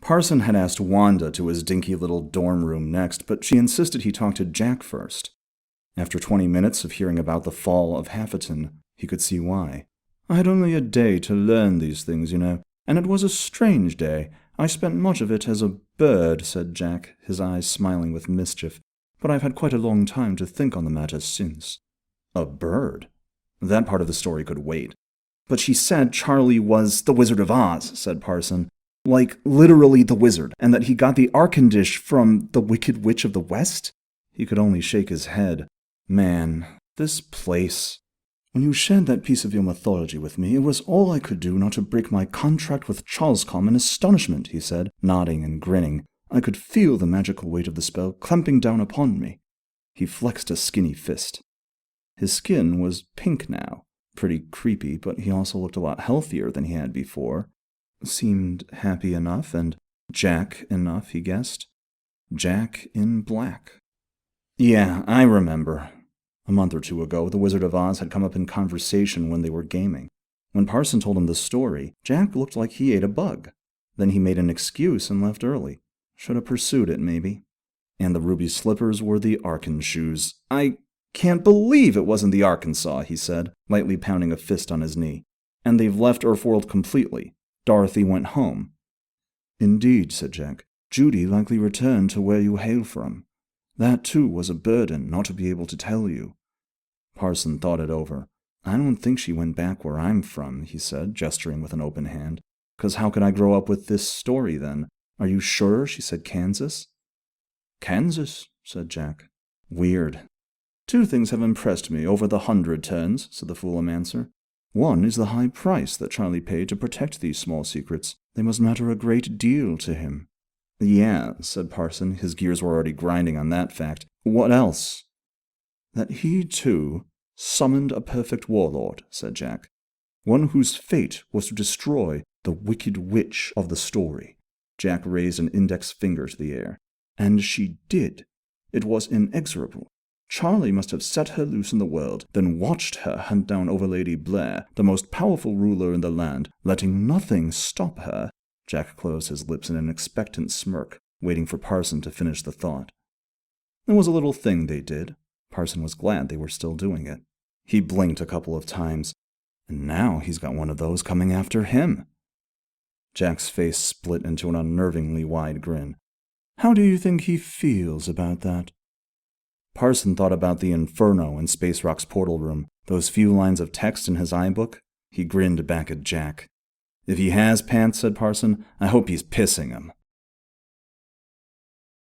Parson had asked Wanda to his dinky little dorm room next, but she insisted he talk to Jack first. After 20 minutes of hearing about the fall of Hafferton, he could see why. "I had only a day to learn these things, you know, and it was a strange day. I spent much of it as a bird," said Jack, his eyes smiling with mischief, "but I've had quite a long time to think on the matter since." A bird? That part of the story could wait. "But she said Charlie was the Wizard of Oz," said Parson. "Like, literally the wizard, and that he got the Arkandish from the Wicked Witch of the West?" He could only shake his head. "Man, this place. When you shared that piece of your mythology with me, it was all I could do not to break my contract with Charlescom in astonishment," he said, nodding and grinning. "I could feel the magical weight of the spell clamping down upon me." He flexed a skinny fist. His skin was pink now. Pretty creepy, but he also looked a lot healthier than he had before. Seemed happy enough, and Jack enough, he guessed. Jack in black. "Yeah, I remember." A month or two ago, the Wizard of Oz had come up in conversation when they were gaming. When Parson told him the story, Jack looked like he ate a bug. Then he made an excuse and left early. Should have pursued it, maybe. And the ruby slippers were the Arkan shoes. "I can't believe it wasn't the Arkansas," he said, lightly pounding a fist on his knee. "And they've left Erfworld completely. Dorothy went home." "Indeed," said Jack. "Judy likely returned to where you hail from. That, too, was a burden, not to be able to tell you." Parson thought it over. "I don't think she went back where I'm from," he said, gesturing with an open hand. "'Cause how could I grow up with this story, then? Are you sure she said Kansas?" "Kansas," said Jack. "Weird." "Two things have impressed me over the 100 turns," said the Foolomancer. "One is the high price that Charlie paid to protect these small secrets. They must matter a great deal to him." "Yeah," said Parson. His gears were already grinding on that fact. "What else?" "That he, too, summoned a perfect warlord," said Jack. "One whose fate was to destroy the Wicked Witch of the story." Jack raised an index finger to the air. "And she did. It was inexorable. Charlie must have set her loose in the world, then watched her hunt down Overlady Blair, the most powerful ruler in the land, letting nothing stop her." Jack closed his lips in an expectant smirk, waiting for Parson to finish the thought. "It was a little thing they did." Parson was glad they were still doing it. He blinked a couple of times. "And now he's got one of those coming after him." Jack's face split into an unnervingly wide grin. "How do you think he feels about that?" Parson thought about the Inferno in Space Rock's portal room, those few lines of text in his iBook. He grinned back at Jack. "If he has pants," said Parson, "I hope he's pissing 'em."